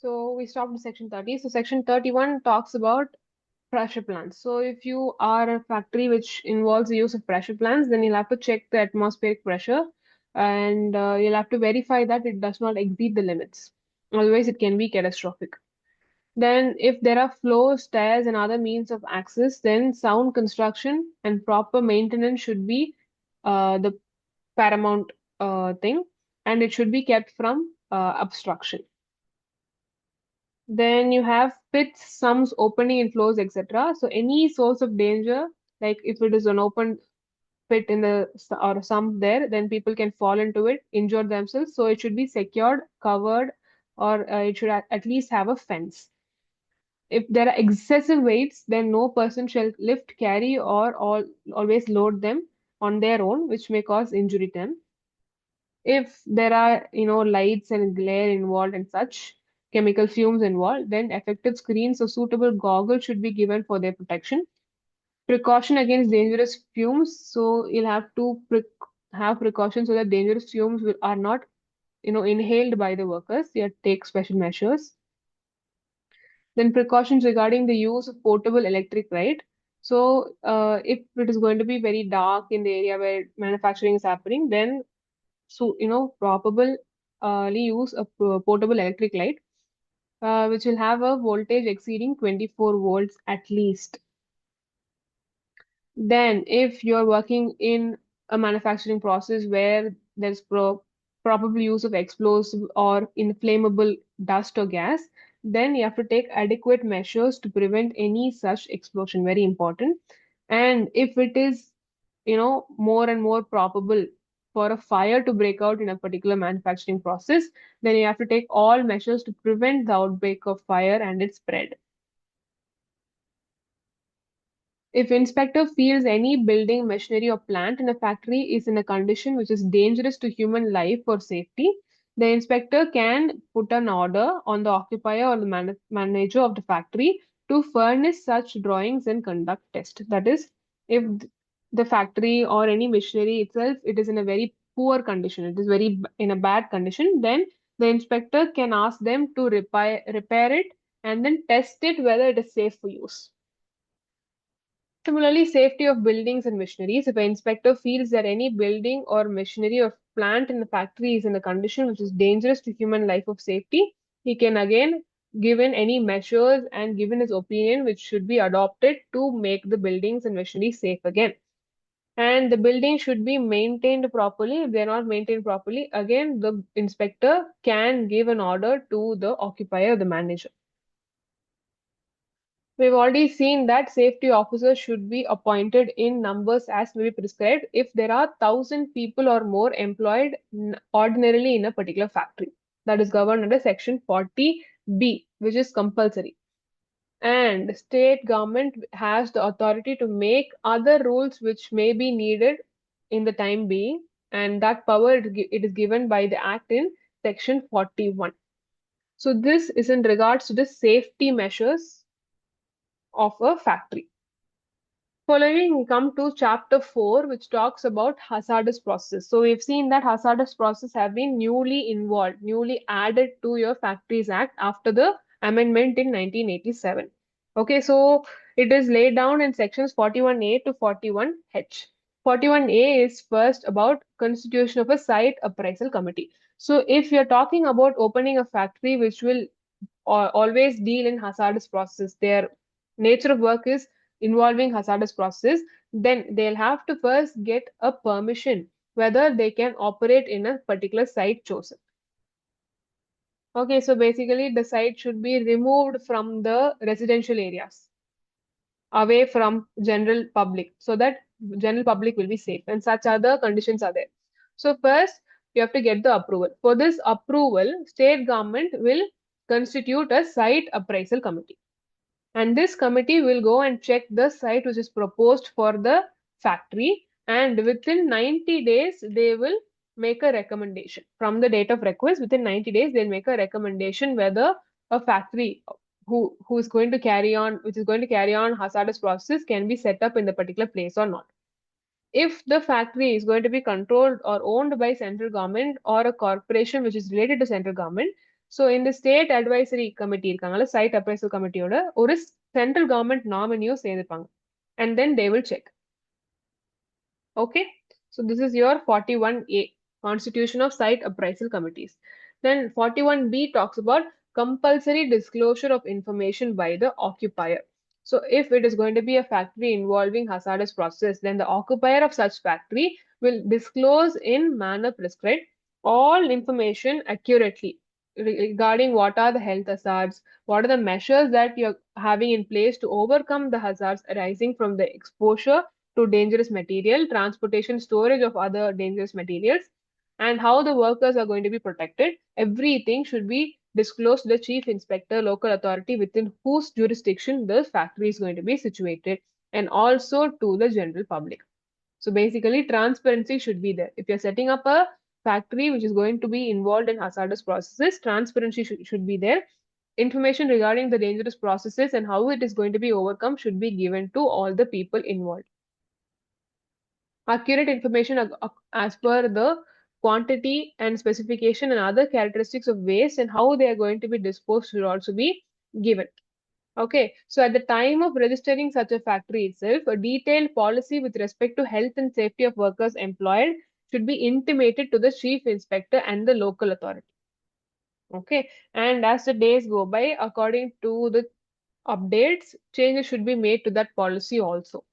So we stopped at section 30. So section 31 talks about pressure plants. So if you are a factory which involves the use of pressure plants, then you'll have to check the atmospheric pressure and you'll have to verify that it does not exceed the limits. Otherwise, it can be catastrophic. Then, if there are floors, stairs, and other means of access, then sound construction and proper maintenance should be the paramount thing, and it should be kept from obstruction. Then you have pits, sumps, opening and floors, etc. So any source of danger, like if it is an open pit in the or sump there, then people can fall into it, injure themselves. So it should be secured, covered, or it should at least have a fence. If there are excessive weights, then no person shall lift, carry, or always load them on their own, which may cause injury to them. If there are, lights and glare involved and such chemical fumes involved, then effective screens or suitable goggles should be given for their protection. Precaution against dangerous fumes. So you'll have to have precautions so that dangerous fumes are not, inhaled by the workers. You have to take special measures. Then precautions regarding the use of portable electric, right? So if it is going to be very dark in the area where manufacturing is happening, then probably use a portable electric light, which will have a voltage exceeding 24 volts at least. Then, if you're working in a manufacturing process where there's probable use of explosive or inflammable dust or gas, then you have to take adequate measures to prevent any such explosion. Very important. And if it is, more and more probable for a fire to break out in a particular manufacturing process, then you have to take all measures to prevent the outbreak of fire and its spread. If inspector feels any building, machinery, or plant in a factory is in a condition which is dangerous to human life or safety, the inspector can put an order on the occupier or the manager of the factory to furnish such drawings and conduct test. That is, if the factory or any machinery itself it is in a very poor condition, it is very in a bad condition, then the inspector can ask them to repair it and then test it whether it is safe for use. Similarly, safety of buildings and machineries. If an inspector feels that any building or machinery or plant in the factory is in a condition which is dangerous to human life or safety, he can again give in any measures and give in his opinion which should be adopted to make the buildings and machinery safe again. And the building should be maintained properly. If they're not maintained properly, again the inspector can give an order to the occupier or the manager. We've already seen that safety officers should be appointed in numbers as may be prescribed if there are 1,000 people or more employed ordinarily in a particular factory. That is governed under section 40B, which is compulsory. And state government has the authority to make other rules which may be needed in the time being, and that power it is given by the act in section 41. So this is in regards to the safety measures of a factory. Following, we come to chapter 4, which talks about hazardous processes. So we've seen that hazardous processes have been newly added to your Factories Act after the amendment in 1987. Okay, so it is laid down in sections 41A to 41H. 41A is first about constitution of a site appraisal committee. So if you're talking about opening a factory which will always deal in hazardous processes, their nature of work is involving hazardous processes, then they'll have to first get a permission whether they can operate in a particular site chosen. Okay, so basically the site should be removed from the residential areas, away from general public, so that general public will be safe, and such other conditions are there. So first you have to get the approval. For this approval, state government will constitute a site appraisal committee. And this committee will go and check the site which is proposed for the factory, and within 90 days they will make a recommendation. From the date of request, within 90 days they'll make a recommendation whether a factory who is going to carry on which is going to carry on hazardous processes can be set up in the particular place or not. If the factory is going to be controlled or owned by central government or a corporation which is related to central government, then the So in the state advisory committee இருக்காங்கல்ல site appraisal committeeயோட ஒரு central government nominee சேர்ந்திருப்பாங்க. And then they will check. Okay, so this is your 41A, Constitution of Site Appraisal Committees. Then 41B talks about compulsory disclosure of information by the occupier. So if it is going to be a factory involving hazardous process, then the occupier of such factory will disclose in manner prescribed all information accurately regarding what are the health hazards, what are the measures that you're having in place to overcome the hazards arising from the exposure to dangerous material, transportation, storage of other dangerous materials, and how the workers are going to be protected. Everything should be disclosed to the chief inspector, local authority within whose jurisdiction the factory is going to be situated, and also to the general public. So basically, transparency should be there. If you're setting up a factory which is going to be involved in hazardous processes, transparency should be there. Information regarding the dangerous processes and how it is going to be overcome should be given to all the people involved. Accurate information as per the quantity and specification and other characteristics of waste and how they are going to be disposed should also be given. Okay, so at the time of registering such a factory itself, a detailed policy with respect to health and safety of workers employed should be intimated to the chief inspector and the local authority. Okay, and as the days go by, according to the updates, changes should be made to that policy also.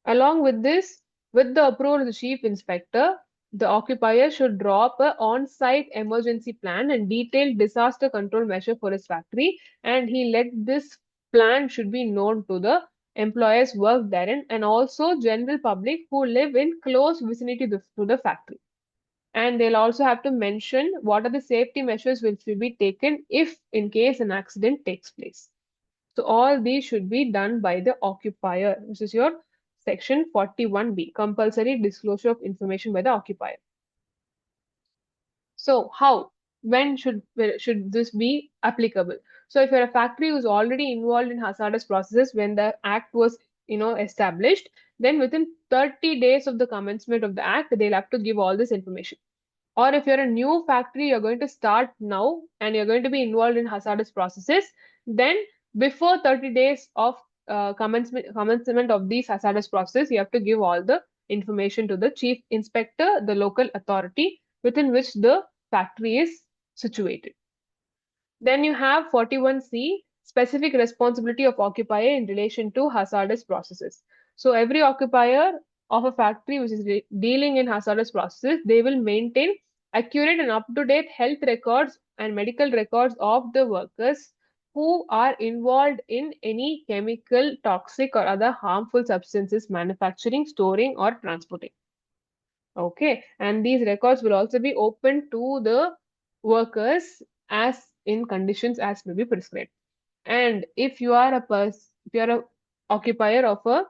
Along with this, with the approval of the chief inspector, the occupier should draw up an on-site emergency plan and detailed disaster control measure for his factory, and he let this plan should be known to the employers work therein and also general public who live in close vicinity to the factory. And they'll also have to mention what are the safety measures which will be taken if in case an accident takes place. So all these should be done by the occupier. This is your section 41B, compulsory disclosure of information by the occupier. So how, when should this be applicable? So if you're a factory who's already involved in hazardous processes when the act was established, then within 30 days of the commencement of the act, they'll have to give all this information. Or if you're a new factory, you're going to start now and you're going to be involved in hazardous processes, then before 30 days of commencement of these hazardous processes, you have to give all the information to the chief inspector, the local authority within which the factory is situated. Then you have 41C, specific responsibility of occupier in relation to hazardous processes. So every occupier of a factory which is dealing in hazardous processes, they will maintain accurate and up-to-date health records and medical records of the workers who are involved in any chemical, toxic or other harmful substances manufacturing, storing or transporting. Okay, and these records will also be open to the workers as in conditions as may be prescribed. And if you are a occupier of a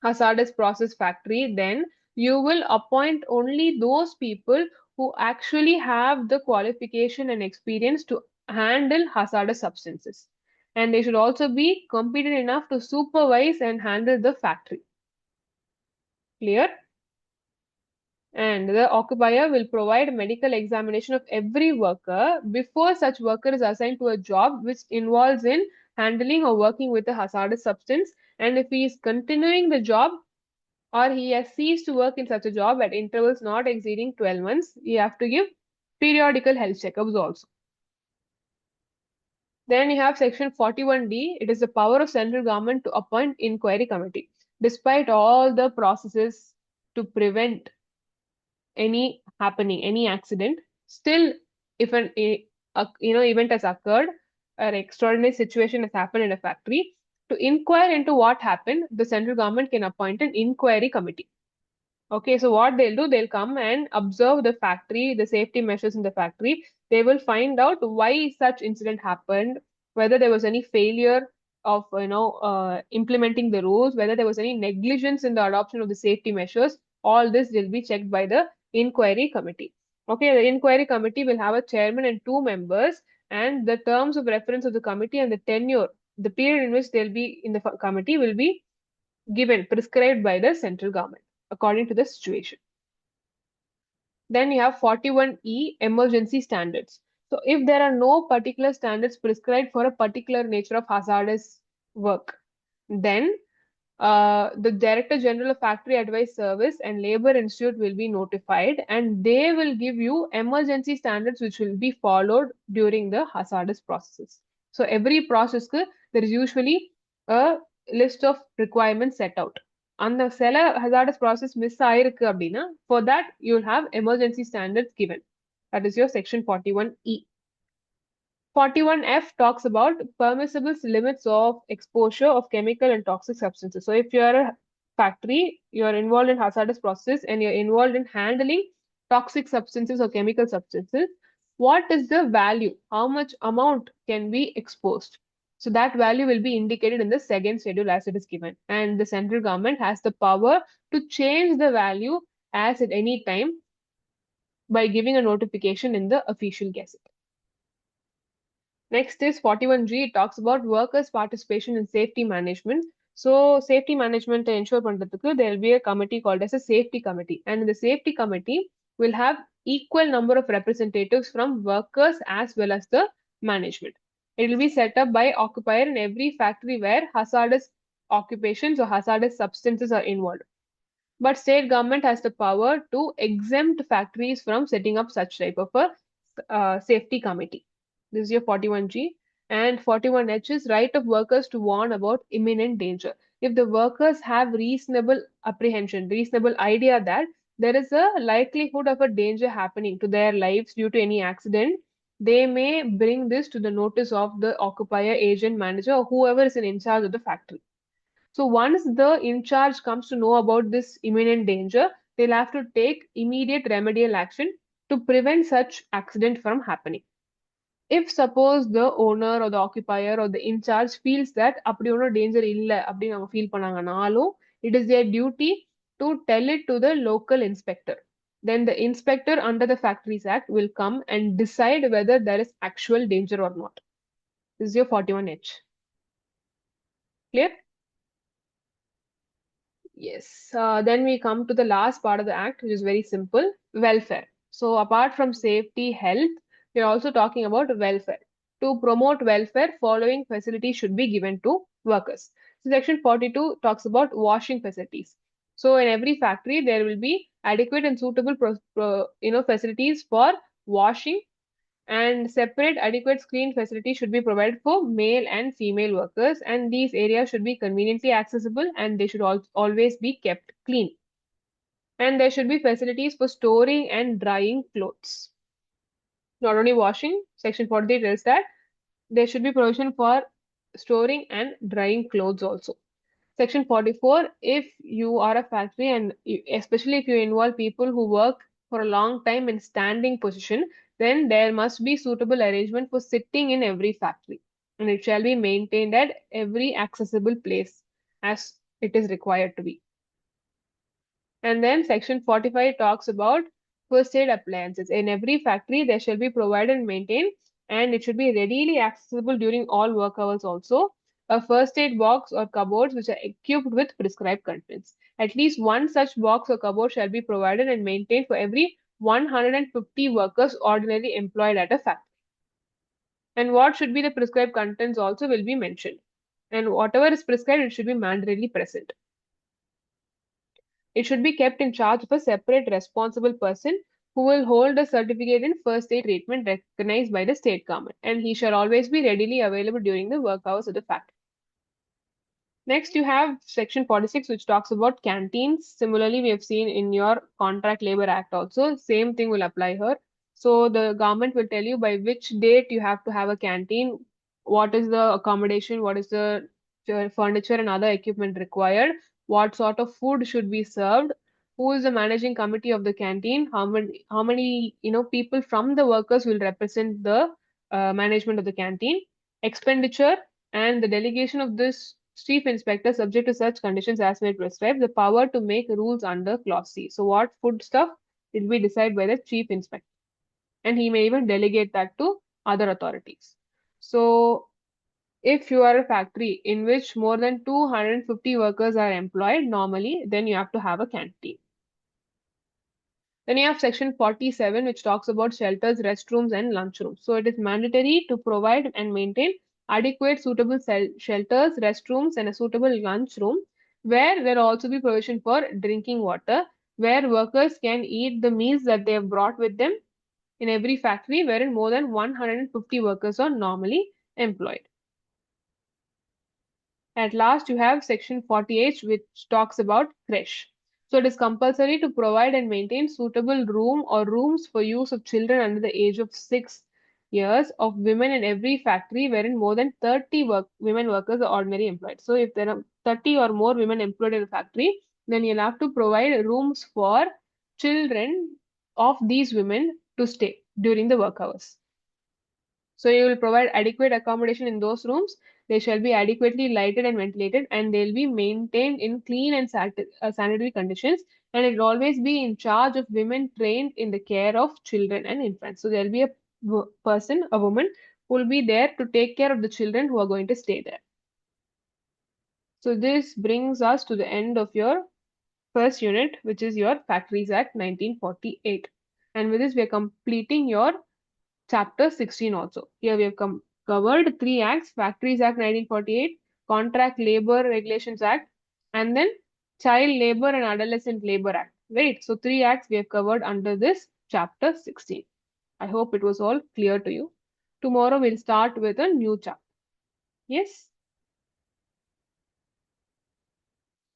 hazardous process factory, then you will appoint only those people who actually have the qualification and experience to handle hazardous substances. And they should also be competent enough to supervise and handle the factory. Clear? And the occupier will provide medical examination of every worker before such worker is assigned to a job which involves in handling or working with a hazardous substance. And if he is continuing the job or he has ceased to work in such a job at intervals not exceeding 12 months, you have to give periodical health checkups also. Then you have section 41D. It is the power of central government to appoint inquiry committee. Despite all the processes to prevent any accident, still if an event has occurred, an extraordinary situation has happened in a factory, to inquire into what happened, the central government can appoint an inquiry committee. Okay, so what they'll do, they'll come and observe the factory, the safety measures in the factory. They will find out why such incident happened, whether there was any failure of implementing the rules, whether there was any negligence in the adoption of the safety measures. All this will be checked by the inquiry committee. Okay, the inquiry committee will have a chairman and 2 members, and the terms of reference of the committee and the tenure, the period in which they'll be in the committee will be prescribed by the central government according to the situation. Then you have 41E, emergency standards. So if there are no particular standards prescribed for a particular nature of hazardous work, then the Director General of Factory Advice Service and Labor Institute will be notified, and they will give you emergency standards which will be followed during the hazardous processes. So every process there is usually a list of requirements set out. அந்த சில hazardous process miss ஆயிருக்கு அப்படின்னா, for that you will have emergency standards given. That is your section 41E. 41F talks about permissible limits of exposure of chemical and toxic substances. So if you are a factory, you are involved in hazardous process and you're involved in handling toxic substances or chemical substances, what is the value? How much amount can be exposed? So that value will be indicated in the second schedule as it is given. And the central government has the power to change the value as at any time by giving a notification in the official gazette. Next is 41G. It talks about workers' participation in safety management. So, safety management ensure பண்றதுக்கு there will be a committee called as a safety committee. And the safety committee will have equal number of representatives from workers as well as the management. It will be set up by occupier in every factory where hazardous occupations or hazardous substances are involved. But state government has the power to exempt factories from setting up such type of a safety committee. This is your 41G. And 41H is right of workers to warn about imminent danger. If the workers have reasonable apprehension, reasonable idea that there is a likelihood of a danger happening to their lives due to any accident, they may bring this to the notice of the occupier, agent, manager, or whoever is in charge of the factory. So once the in charge comes to know about this imminent danger, they'll have to take immediate remedial action to prevent such accident from happening. If suppose the owner or the occupier or the in charge feels that அப்படி ஒன்றும் danger இல்லை அப்படின்னு அவங்க feel பண்ணாங்கனாலும், it is their duty to tell it to the local inspector. Then the inspector under the Factories Act will come and decide whether there is actual danger or not. This is your 41H. Clear? Yes. Then we come to the last part of the act, which is very simple, welfare. So apart from safety, health, we are also talking about welfare. To promote welfare, following facilities should be given to workers. So Section 42 talks about washing facilities. So in every factory, there will be adequate and suitable facilities for washing, and separate adequate screen facilities should be provided for male and female workers, and these areas should be conveniently accessible and they should always be kept clean. And there should be facilities for storing and drying clothes. Not only washing, section 43 tells that there should be provision for storing and drying clothes also. Section 44, if you are a factory and especially if you involve people who work for a long time in standing position, then there must be suitable arrangement for sitting in every factory, and it shall be maintained at every accessible place as it is required to be. And then section 45 talks about first aid appliances. In every factory, there shall be provided and maintained, and it should be readily accessible during all work hours also. A first aid box or cupboards which are equipped with prescribed contents. At least one such box or cupboard shall be provided and maintained for every 150 workers ordinarily employed at a factory. And what should be the prescribed contents also will be mentioned. And whatever is prescribed, it should be mandatorily present. It should be kept in charge of a separate responsible person who will hold a certificate in first aid treatment recognized by the state government, and he shall always be readily available during the work hours of the factory. Next, you have section 46, which talks about canteens. Similarly, we have seen in your Contract Labor Act also, same thing will apply here. So the government will tell you by which date you have to have a canteen, what is the accommodation, what is the furniture and other equipment required, what sort of food should be served, who is the managing committee of the canteen, how many people from the workers will represent the management of the canteen, expenditure, and the delegation of this chief inspector, subject to such conditions as may prescribe, the power to make rules under clause C. So what food stuff will be decided by the chief inspector, and he may even delegate that to other authorities. So if you are a factory in which more than 250 workers are employed normally, then you have to have a canteen. Then you have section 47, which talks about shelters, restrooms, and lunchrooms. So it is mandatory to provide and maintain adequate suitable shelters, restrooms, and a suitable lunchroom, where there will also be provision for drinking water, where workers can eat the meals that they have brought with them in every factory wherein more than 150 workers are normally employed. At last, you have section 48, which talks about creche. So it is compulsory to provide and maintain suitable room or rooms for use of children under the age of 6 years of women in every factory wherein more than 30 women workers are ordinarily employed. So if there are 30 or more women employed in a factory, then you'll have to provide rooms for children of these women to stay during the work hours. So you will provide adequate accommodation in those rooms. They shall be adequately lighted and ventilated, and they'll be maintained in clean and sanitary conditions. And it will always be in charge of women trained in the care of children and infants. So there'll be a person, a woman, who will be there to take care of the children who are going to stay there. So this brings us to the end of your first unit, which is your Factories Act 1948. And with this, we are completing your Chapter 16 also. Here we have covered 3 acts: Factories Act 1948, Contract Labor Regulations Act, and then Child Labor and Adolescent Labor Act. Right? So 3 acts we have covered under this chapter 16. I hope it was all clear to you. Tomorrow we'll start with a new chapter. Yes?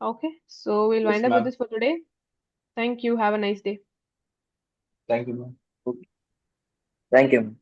Okay. So we'll Yes, wind up with ma'am. this for today. Thank you. Have a nice day. Thank you, ma'am. Thank you.